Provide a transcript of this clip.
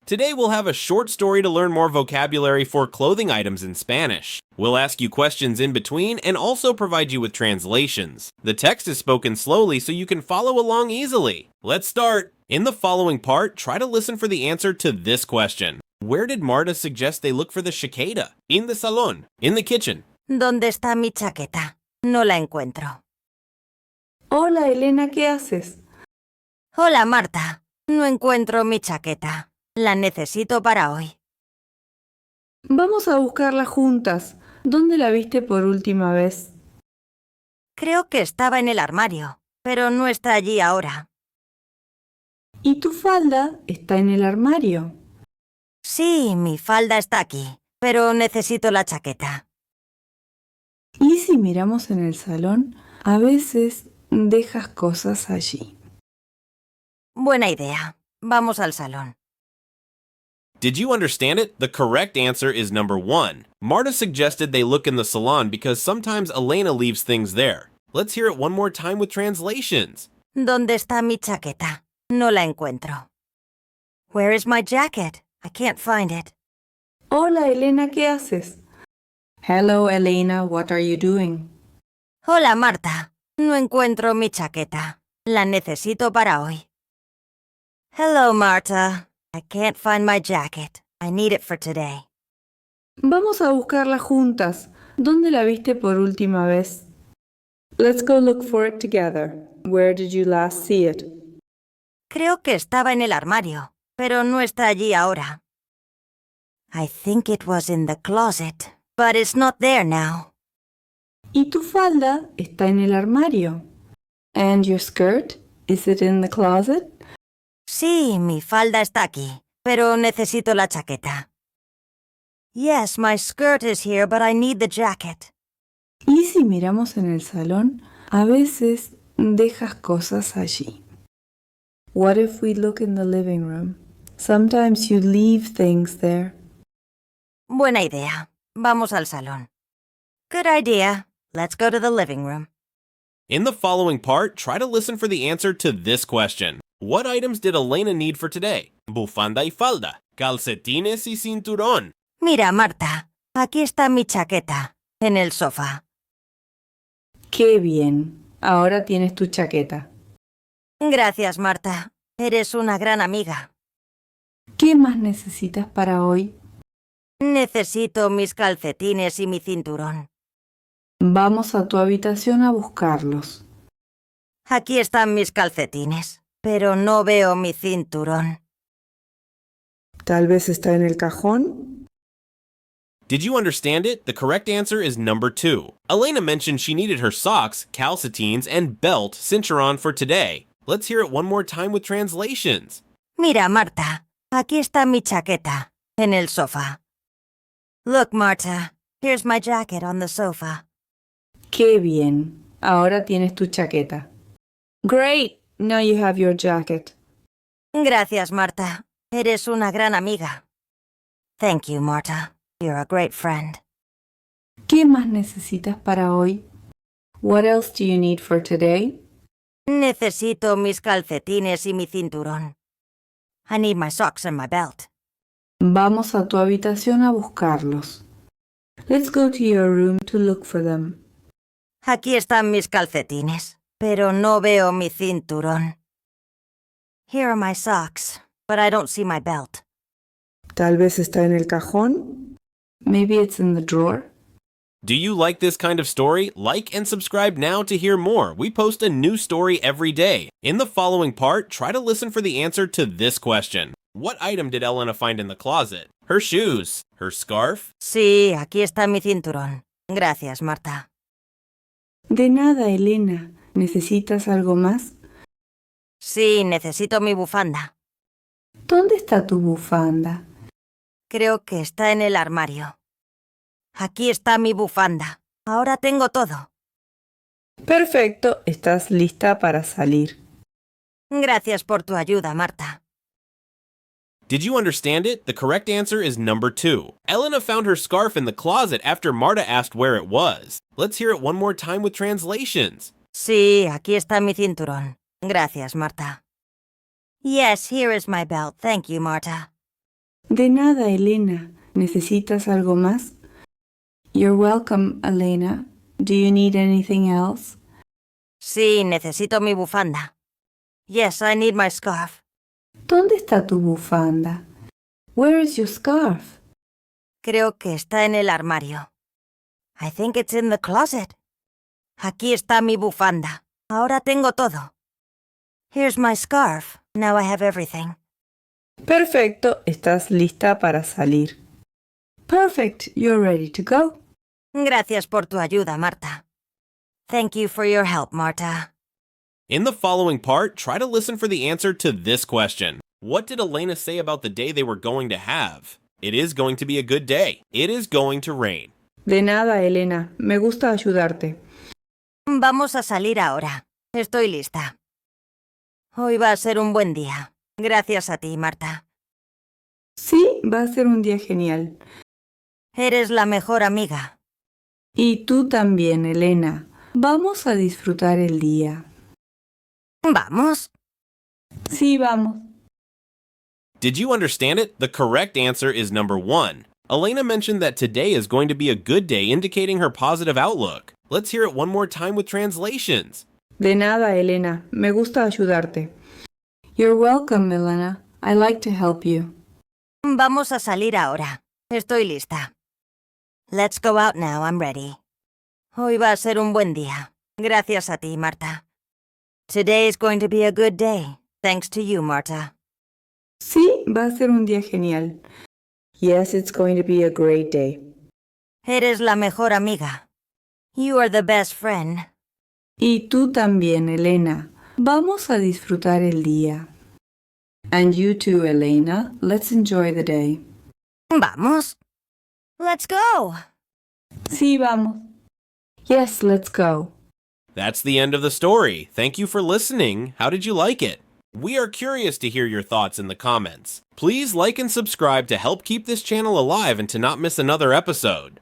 Today we'll have a short story to learn more vocabulary for clothing items in Spanish. We'll ask you questions in between and also provide you with translations. The text is spoken slowly so you can follow along easily. Let's start! In the following part, try to listen for the answer to this question. Where did Marta suggest they look for the chaqueta? In the salon. In the kitchen. ¿Dónde está mi chaqueta? No la encuentro. Hola, Elena, ¿qué haces? Hola, Marta. No encuentro mi chaqueta. La necesito para hoy. Vamos a buscarla juntas. ¿Dónde la viste por última vez? Creo que estaba en el armario, pero no está allí ahora. ¿Y tu falda está en el armario? Sí, mi falda está aquí, pero necesito la chaqueta. ¿Y si miramos en el salón? A veces dejas cosas allí. Buena idea. Vamos al salón. Did you understand it? The correct answer is number 1. Marta suggested they look in the salon because sometimes Elena leaves things there. Let's hear it one more time with translations. ¿Dónde está mi chaqueta? No la encuentro. Where is my jacket? I can't find it. Hola, Elena, ¿qué haces? Hello, Elena, what are you doing? Hola, Marta. No encuentro mi chaqueta. La necesito para hoy. Hello, Marta. I can't find my jacket. I need it for today. Vamos a buscarla juntas. ¿Dónde la viste por última vez? Let's go look for it together. Where did you last see it? Creo que estaba en el armario, pero no está allí ahora. I think it was in the closet, but it's not there now. ¿Y tu falda está en el armario? And your skirt? Is it in the closet? Sí, mi falda está aquí, pero necesito la chaqueta. Yes, my skirt is here, but I need the jacket. ¿Y si miramos en el salón? A veces dejas cosas allí. What if we look in the living room? Sometimes you leave things there. Buena idea. Vamos al salón. Good idea. Let's go to the living room. In the following part, try to listen for the answer to this question. What items did Elena need for today? Bufanda y falda, calcetines y cinturón. Mira, Marta, aquí está mi chaqueta, en el sofá. ¡Qué bien! Ahora tienes tu chaqueta. Gracias, Marta. Eres una gran amiga. ¿Qué más necesitas para hoy? Necesito mis calcetines y mi cinturón. Vamos a tu habitación a buscarlos. Aquí están mis calcetines, pero no veo mi cinturón. Tal vez está en el cajón. Did you understand it? The correct answer is number 2. Elena mentioned she needed her socks, calcetines, and belt cinturón for today. Let's hear it one more time with translations. Mira, Marta, aquí está mi chaqueta, en el sofá. Look, Marta, here's my jacket on the sofa. ¡Qué bien! Ahora tienes tu chaqueta. Great! Now you have your jacket. Gracias, Marta. Eres una gran amiga. Thank you, Marta. You're a great friend. ¿Qué más necesitas para hoy? What else do you need for today? Necesito mis calcetines y mi cinturón. I need my socks and my belt. Vamos a tu habitación a buscarlos. Let's go to your room to look for them. Aquí están mis calcetines, pero no veo mi cinturón. Here are my socks, but I don't see my belt. Tal vez está en el cajón. Maybe it's in the drawer. Do you like this kind of story? Like and subscribe now to hear more. We post a new story every day. In the following part, try to listen for the answer to this question. What item did Elena find in the closet? Her shoes. Her scarf? Sí, aquí está mi cinturón. Gracias, Marta. De nada, Elena. ¿Necesitas algo más? Sí, necesito mi bufanda. ¿Dónde está tu bufanda? Creo que está en el armario. Aquí está mi bufanda. Ahora tengo todo. Perfecto, estás lista para salir. Gracias por tu ayuda, Marta. Did you understand it? The correct answer is number 2. Elena found her scarf in the closet after Marta asked where it was. Let's hear it one more time with translations. Sí, aquí está mi cinturón. Gracias, Marta. Yes, here is my belt. Thank you, Marta. De nada, Elena. ¿Necesitas algo más? You're welcome, Elena. Do you need anything else? Sí, necesito mi bufanda. Yes, I need my scarf. ¿Dónde está tu bufanda? Where is your scarf? Creo que está en el armario. I think it's in the closet. Aquí está mi bufanda. Ahora tengo todo. Here's my scarf. Now I have everything. Perfecto, estás lista para salir. Perfect, you're ready to go. Gracias por tu ayuda, Marta. Thank you for your help, Marta. In the following part, try to listen for the answer to this question. What did Elena say about the day they were going to have? It is going to be a good day. It is going to rain. De nada, Elena. Me gusta ayudarte. Vamos a salir ahora. Estoy lista. Hoy va a ser un buen día. Gracias a ti, Marta. Sí, va a ser un día genial. Eres la mejor amiga. Y tú también, Elena. Vamos a disfrutar el día. ¿Vamos? Sí, vamos. Did you understand it? The correct answer is number 1. Elena mentioned that today is going to be a good day, indicating her positive outlook. Let's hear it one more time with translations. De nada, Elena. Me gusta ayudarte. You're welcome, Elena. I like to help you. Vamos a salir ahora. Estoy lista. Let's go out now, I'm ready. Hoy va a ser un buen día. Gracias a ti, Marta. Today is going to be a good day. Thanks to you, Marta. Sí, va a ser un día genial. Yes, it's going to be a great day. Eres la mejor amiga. You are the best friend. Y tú también, Elena. Vamos a disfrutar el día. And you too, Elena. Let's enjoy the day. ¿Vamos? Let's go. Sí, vamos. Yes, let's go. That's the end of the story. Thank you for listening. How did you like it? We are curious to hear your thoughts in the comments. Please like and subscribe to help keep this channel alive and to not miss another episode.